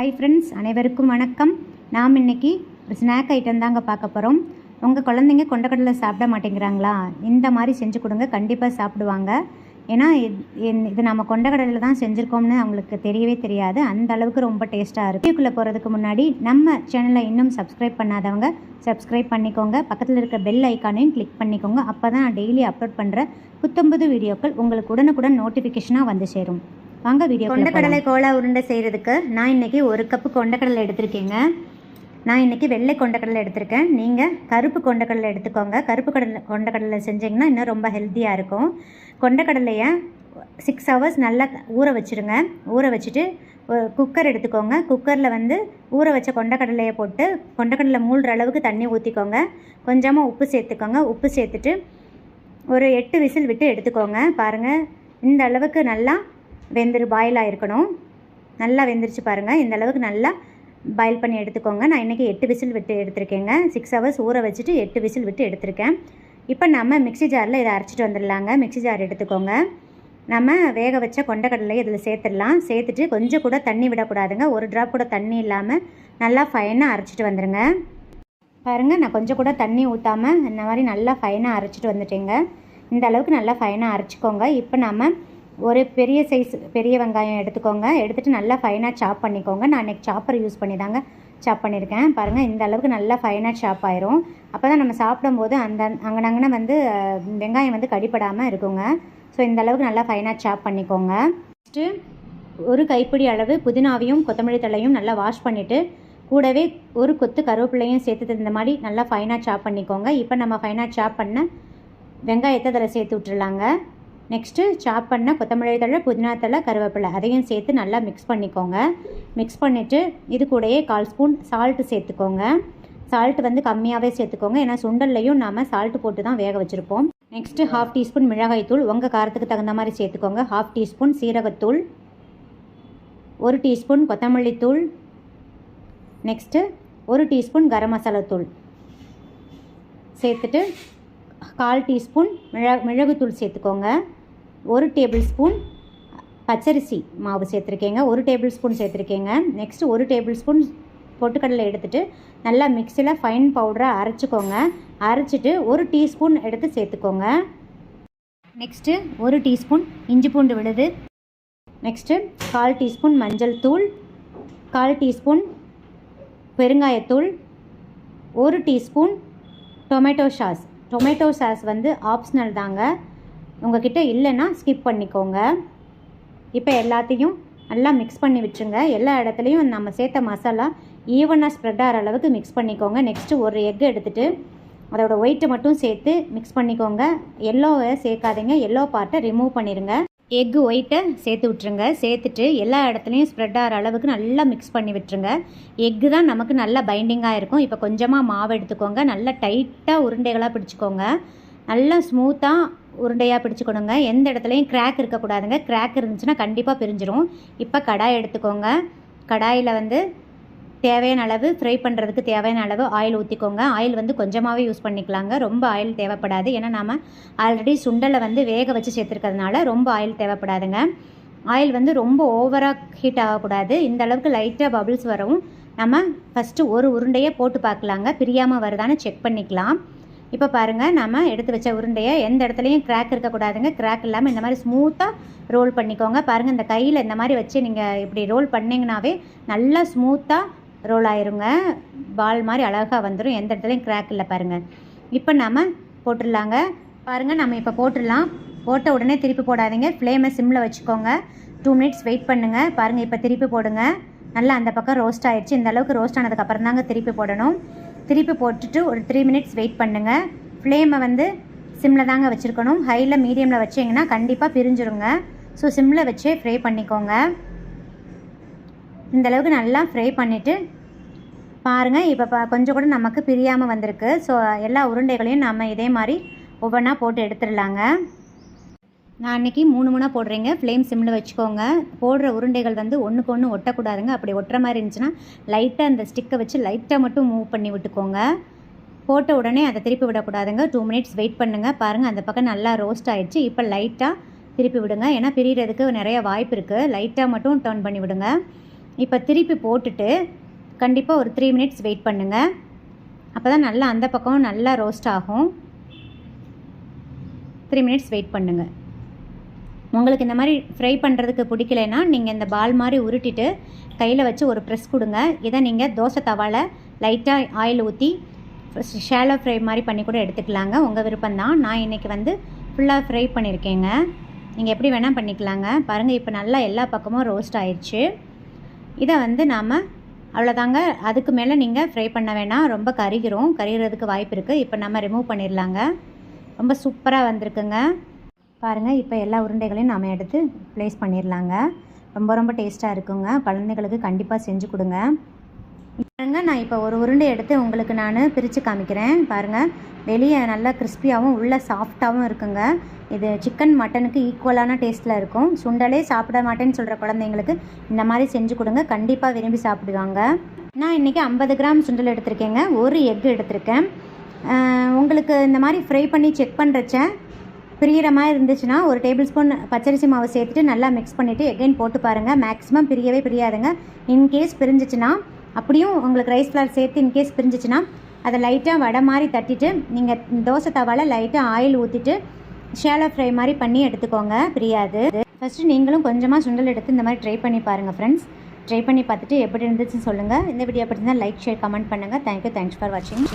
Hi friends, அனைவருக்கும் வணக்கம். நாம் இன்றைக்கி ஒரு ஸ்நாக் ஐட்டம் தாங்க பார்க்க போகிறோம். உங்கள் குழந்தைங்க கொண்டக்கடலை சாப்பிட மாட்டேங்கிறாங்களா? இந்த மாதிரி செஞ்சு கொடுங்க, கண்டிப்பாக சாப்பிடுவாங்க. ஏன்னா இது நம்ம கொண்டக்கடலில் தான் செஞ்சுருக்கோம்னு அவங்களுக்கு தெரியவே தெரியாது. அந்த அளவுக்கு ரொம்ப டேஸ்ட்டாக இருக்குது. வீடியோக்குள்ளே போகிறதுக்கு முன்னாடி நம்ம சேனலை இன்னும் சப்ஸ்கிரைப் பண்ணாதவங்க சப்ஸ்கிரைப் பண்ணிக்கோங்க. பக்கத்தில் இருக்க பெல் ஐக்கானையும் கிளிக் பண்ணிக்கோங்க. அப்போ தான் நான் டெய்லி அப்லோட் பண்ணுற புத்தம்புது வீடியோக்கள் உங்களுக்கு உடனுக்குடன் நோட்டிஃபிகேஷனாக வந்து சேரும். வாங்க வீடியோ. கொண்டக்கடலை கோலா உருண்டை செய்கிறதுக்கு நான் இன்றைக்கி 1 கப்பு கொண்டக்கடலை எடுத்திருக்கேங்க. நான் இன்றைக்கி வெள்ளை கொண்டக்கடலை எடுத்திருக்கேன். நீங்கள் கருப்பு கொண்டக்கடலை எடுத்துக்கோங்க. கருப்பு கொண்டக்கடலை செஞ்சிங்கன்னா இன்னும் ரொம்ப ஹெல்த்தியாக இருக்கும். கொண்டக்கடலையை 6 hours நல்லா ஊற வச்சுருங்க. ஊற வச்சுட்டு ஒரு குக்கர் எடுத்துக்கோங்க. குக்கரில் ஊற வச்ச கொண்டக்கடலையை போட்டு கொண்டக்கடலை மூழ்கிற அளவுக்கு தண்ணி ஊற்றிக்கோங்க. கொஞ்சமாக உப்பு சேர்த்துக்கோங்க. உப்பு சேர்த்துட்டு ஒரு 8 விசில் விட்டு எடுத்துக்கோங்க. பாருங்கள், இந்த அளவுக்கு நல்லா பாயில் ஆகிருக்கணும். நல்லா வெந்துருச்சு பாருங்கள். இந்த அளவுக்கு நல்லா பாயில் பண்ணி எடுத்துக்கோங்க. நான் இன்றைக்கி 8 விசில் விட்டு எடுத்திருக்கேங்க. 6 hours ஊற வச்சுட்டு 8 விசில் விட்டு எடுத்திருக்கேன். இப்போ நம்ம மிக்ஸி ஜாரில் இதை அரைச்சிட்டு வந்துடலாங்க. மிக்ஸி ஜார் எடுத்துக்கோங்க. நம்ம வேக வச்ச கொண்டக்கடலை இதில் சேர்த்துடலாம். சேர்த்துட்டு கொஞ்சம் கூட தண்ணி விடக்கூடாதுங்க. ஒரு ட்ராப் கூட தண்ணி இல்லாமல் நல்லா ஃபைனாக அரைச்சிட்டு வந்துடுங்க. பாருங்கள், நான் கொஞ்சம் கூட தண்ணி ஊற்றாமல் இந்த மாதிரி நல்லா ஃபைனாக அரைச்சிட்டு வந்துட்டேங்க. இந்த அளவுக்கு நல்லா ஃபைனாக அரைச்சிக்கோங்க. இப்போ நம்ம ஒரு பெரிய சைஸ் பெரிய வெங்காயம் எடுத்துக்கோங்க. எடுத்துகிட்டு நல்லா ஃபைனாக சாப் பண்ணிக்கோங்க. நான் இன்றைக்கி சாப்பர் யூஸ் பண்ணி தாங்க சாப் பண்ணியிருக்கேன். பாருங்கள், இந்த அளவுக்கு நல்லா ஃபைனாக சாப் ஆயிரும். அப்போ தான் நம்ம சாப்பிடும்போது அங்கனங்கன வெங்காயம் கடிப்படாமல் இருக்குங்க. ஸோ இந்த அளவுக்கு நல்லா ஃபைனாக சாப் பண்ணிக்கோங்க. நெக்ஸ்ட்டு ஒரு கைப்பிடி அளவு புதினாவையும் கொத்தமல்லி தழையும் நல்லா வாஷ் பண்ணிவிட்டு கூடவே ஒரு கொத்து கருவேப்பிலையும் சேர்த்து இந்த மாதிரி நல்லா ஃபைனாக சாப் பண்ணிக்கோங்க. இப்போ நம்ம ஃபைனாக சாப் பண்ண வெங்காயத்தை அதில் சேர்த்து விட்டுருலாங்க. நெக்ஸ்ட்டு சாப் பண்ண கொத்தமல்லி தழை, புதினா தழை, கருவேப்பிலை அதையும் சேர்த்து நல்லா மிக்ஸ் பண்ணிக்கோங்க. மிக்ஸ் பண்ணிவிட்டு இது கூடயே 1/4 ஸ்பூன் சால்ட்டு சேர்த்துக்கோங்க. சால்ட்டு கம்மியாகவே சேர்த்துக்கோங்க. ஏன்னா சுண்டல்லையும் நாம் சால்ட்டு போட்டு தான் வேக வச்சுருப்போம். நெக்ஸ்ட்டு 1/2 டீஸ்பூன் மிளகாய்த்தூள் உங்கள் காரத்துக்கு தகுந்த மாதிரி சேர்த்துக்கோங்க. 1/2 டீஸ்பூன் சீரகத்தூள், 1 டீஸ்பூன் கொத்தமல்லி தூள், நெக்ஸ்ட்டு 1 டீஸ்பூன் கரம் மசாலா தூள் சேர்த்துட்டு 1/4 டீஸ்பூன் மிளகுத்தூள் சேர்த்துக்கோங்க. 1 டேபிள் ஸ்பூன் பச்சரிசி மாவு சேர்த்துருக்கேங்க. 1 டேபிள் ஸ்பூன் சேர்த்துருக்கேங்க. நெக்ஸ்ட்டு 1 டேபிள் ஸ்பூன் பொட்டுக்கடலை எடுத்துகிட்டு நல்லா மிக்சியில் ஃபைன் பவுடராக அரைச்சிக்கோங்க. அரைச்சிட்டு 1 டீஸ்பூன் எடுத்து சேர்த்துக்கோங்க. நெக்ஸ்ட்டு 1 டீஸ்பூன் இஞ்சி பூண்டு விழுது. நெக்ஸ்ட்டு 1/4 டீஸ்பூன் மஞ்சள் தூள், 1/4 டீஸ்பூன் பெருங்காயத்தூள், 1 teaspoon tomato sauce. Tomato sauce optional தாங்க. உங்கள்கிட்ட இல்லைன்னா ஸ்கிப் பண்ணிக்கோங்க. இப்போ எல்லாத்தையும் நல்லா மிக்ஸ் பண்ணி விட்டுருங்க. எல்லா இடத்துலையும் நம்ம சேர்த்த மசாலா ஈவனாக ஸ்ப்ரெட் ஆகிற அளவுக்கு மிக்ஸ் பண்ணிக்கோங்க. நெக்ஸ்ட்டு ஒரு எக் எடுத்துகிட்டு அதோட ஒயிட்டை மட்டும் சேர்த்து மிக்ஸ் பண்ணிக்கோங்க. எல்லோவை சேர்க்காதீங்க. எல்லோ பார்ட்டை ரிமூவ் பண்ணிடுங்க. எக்கு ஒயிட்டை சேர்த்து விட்டுருங்க. சேர்த்துட்டு எல்லா இடத்துலையும் ஸ்ப்ரெட் ஆகிற அளவுக்கு நல்லா மிக்ஸ் பண்ணி விட்டுருங்க. எக்கு தான் நமக்கு நல்லா பைண்டிங்காக இருக்கும். இப்போ கொஞ்சமாக மாவு எடுத்துக்கோங்க. நல்லா டைட்டாக உருண்டைகளாக பிடிச்சிக்கோங்க. நல்லா ஸ்மூத்தாக உருண்டையாக பிடிச்சிக்கணுங்க. எந்த இடத்துலையும் கிராக் இருக்கக்கூடாதுங்க. கிராக் இருந்துச்சுன்னா கண்டிப்பாக பிரிஞ்சிடும். இப்போ கடாய் எடுத்துக்கோங்க. கடாயில் தேவையான அளவு ஃப்ரை பண்ணுறதுக்கு தேவையான அளவு ஆயில் ஊற்றிக்கோங்க. ஆயில் கொஞ்சமாகவே யூஸ் பண்ணிக்கலாங்க. ரொம்ப ஆயில் தேவைப்படாது. ஏன்னா நாம் ஆல்ரெடி சுண்டலை வேக வச்சு சேர்த்துருக்கிறதுனால ரொம்ப ஆயில் தேவைப்படாதுங்க. ஆயில் ரொம்ப ஓவராக ஹீட் ஆகக்கூடாது. இந்த அளவுக்கு லைட்டாக பபிள்ஸ் வரவும் நம்ம ஃபஸ்ட்டு ஒரு உருண்டையை போட்டு பார்க்கலாங்க. பிரியாமல் வருதான்னு செக் பண்ணிக்கலாம். இப்போ பாருங்கள், நம்ம எடுத்து வச்ச உருண்டையை எந்த இடத்துலையும் கிராக் இருக்கக்கூடாதுங்க. கிராக் இல்லாமல் இந்த மாதிரி ஸ்மூத்தாக ரோல் பண்ணிக்கோங்க. பாருங்கள், இந்த கையில் இந்த மாதிரி வச்சு நீங்கள் இப்படி ரோல் பண்ணிங்கனாவே நல்லா ஸ்மூத்தாக ரோல் ஆயிருங்க. பால் மாதிரி அழகாக வந்துடும். எந்த இடத்துலையும் கிராக் இல்லை பாருங்கள். இப்போ நம்ம போட்டுடலாங்க. பாருங்கள், நம்ம இப்போ போட்டுடலாம். போட்ட உடனே திருப்பி போடாதீங்க. ஃப்ளேமை சிம்மில் வச்சுக்கோங்க. 2 மினிட்ஸ் வெயிட் பண்ணுங்கள். பாருங்கள், இப்போ திருப்பி போடுங்க. நல்லா அந்த பக்கம் ரோஸ்ட் ஆகிடுச்சு. இந்த அளவுக்கு ரோஸ்ட் ஆனதுக்கப்புறம் தாங்க திருப்பி போடணும். திருப்பி போட்டுட்டு ஒரு 3 மினிட்ஸ் வெயிட் பண்ணுங்கள். ஃப்ளேமை சிம்மில் தாங்க வச்சுருக்கணும். ஹையில் மீடியமில் வச்சிங்கன்னா கண்டிப்பாக பிரிஞ்சிருங்க. ஸோ சிம்மில் வச்சே ஃப்ரை பண்ணிக்கோங்க. இந்தளவுக்கு நல்லா ஃப்ரை பண்ணிவிட்டு பாருங்கள், இப்போ கொஞ்சம் கூட நமக்கு பிரியாமல் வந்திருக்கு. ஸோ எல்லா உருண்டைகளையும் நம்ம இதே மாதிரி ஒவ்வொன்றா போட்டு எடுத்துடலாங்க. நான் அன்றைக்கி 3 போடுறீங்க. ஃப்ளேம் சிம்மில் வச்சுக்கோங்க. போடுற உருண்டைகள் ஒன்றுக்கு ஒன்று ஒட்டக்கூடாதுங்க. அப்படி ஒட்டுற மாதிரி இருந்துச்சுன்னா லைட்டாக அந்த ஸ்டிக்கை வச்சு லைட்டாக மட்டும் மூவ் பண்ணி விட்டுக்கோங்க. போட்ட உடனே அதை திருப்பி விடக்கூடாதுங்க. 2 மினிட்ஸ் வெயிட் பண்ணுங்கள். பாருங்கள், அந்த பக்கம் நல்லா ரோஸ்ட் ஆகிடுச்சு. இப்போ லைட்டாக திருப்பி விடுங்க. ஏன்னா பிரிகிறதுக்கு நிறைய வாய்ப்பு இருக்குது. லைட்டாக மட்டும் டர்ன் பண்ணி விடுங்க. இப்போ திருப்பி போட்டுட்டு கண்டிப்பாக ஒரு 3 மினிட்ஸ் வெயிட் பண்ணுங்கள். அப்போ தான் நல்லா அந்த பக்கம் நல்லா ரோஸ்ட் ஆகும். 3 மினிட்ஸ் வெயிட் பண்ணுங்கள். உங்களுக்கு இந்த மாதிரி ஃப்ரை பண்ணுறதுக்கு பிடிக்கலைன்னா நீங்கள் இந்த பால் மாதிரி உருட்டிட்டு கையில் வச்சு ஒரு ப்ரெஸ் கொடுங்க. இதை நீங்கள் தோசை தவாவில் லைட்டாக ஆயில் ஊற்றி ஷாலோ ஃப்ரை மாதிரி பண்ணி கூட எடுத்துக்கலாங்க. உங்கள் விருப்பம்தான். நான் இன்றைக்கி வந்து ஃபுல்லாக ஃப்ரை பண்ணியிருக்கேங்க. நீங்கள் எப்படி வேணால் பண்ணிக்கலாங்க. பாருங்கள், இப்போ நல்லா எல்லா பக்கமும் ரோஸ்ட் ஆயிடுச்சு. இதை வந்து நாம் அவ்வளோதாங்க. அதுக்கு மேலே நீங்கள் ஃப்ரை பண்ண வேணாம், ரொம்ப கரிகிறதுக்கு வாய்ப்பு இருக்குது. இப்போ நம்ம ரிமூவ் பண்ணிடலாங்க. ரொம்ப சூப்பராக வந்திருக்குங்க. பாருங்கள், இப்போ எல்லா உருண்டைகளையும் நாம் எடுத்து ப்ளேஸ் பண்ணிடலாங்க. ரொம்ப டேஸ்ட்டாக இருக்குங்க. குழந்தைகளுக்கு கண்டிப்பாக செஞ்சு கொடுங்க. பாருங்கள், நான் இப்போ ஒரு உருண்டை எடுத்து உங்களுக்கு நான் பிரித்து காமிக்கிறேன். பாருங்கள், வெளியே நல்லா கிறிஸ்பியாகவும் உள்ளே சாஃப்டாகவும் இருக்குங்க. இது சிக்கன் மட்டனுக்கு ஈக்குவலான டேஸ்ட்டில் இருக்கும். சுண்டலே சாப்பிட மாட்டேன்னு சொல்கிற குழந்தைங்களுக்கு இந்த மாதிரி செஞ்சு கொடுங்க, கண்டிப்பாக விரும்பி சாப்பிடுவாங்க. நான் இன்றைக்கி 50 கிராம் சுண்டல் எடுத்திருக்கேங்க. ஒரு எக்கு எடுத்திருக்கேன். உங்களுக்கு இந்த மாதிரி ஃப்ரை பண்ணி செக் பண்ணுறச்ச பிரியிற மாதிரி இருந்துச்சுன்னா ஒரு டேபிள் ஸ்பூன் பச்சரிசி மாவு சேர்த்துட்டு நல்லா மிக்ஸ் பண்ணிவிட்டு எகைன் போட்டு பாருங்கள். மேக்ஸிமம் பிரியவே பிரியாதுங்க. இன்கேஸ் பிரிஞ்சிச்சுன்னா, அப்படியும் உங்களுக்கு ரைஸ் ஃப்ளார் சேர்த்து இன்கேஸ் பிரிஞ்சிச்சுன்னா அதை லைட்டாக வடை மாதிரி தட்டிட்டு நீங்கள் தோசை தவாவில் லைட்டாக ஆயில் ஊற்றிட்டு ஷாலோ ஃப்ரை மாதிரி பண்ணி எடுத்துக்கோங்க, பிரியாது. ஃபஸ்ட்டு நீங்களும் கொஞ்சமாக சுண்டல் எடுத்து இந்த மாதிரி ட்ரை பண்ணி பாருங்கள் ஃப்ரெண்ட்ஸ். ட்ரை பண்ணி பார்த்துட்டு எப்படி இருந்துச்சுன்னு சொல்லுங்கள். இந்த வீடியோ பிடிச்சிருந்தால் லைக், ஷேர், கமெண்ட் பண்ணுங்கள். தேங்க்யூ. தேங்க்ஸ் ஃபார் வாட்சிங்.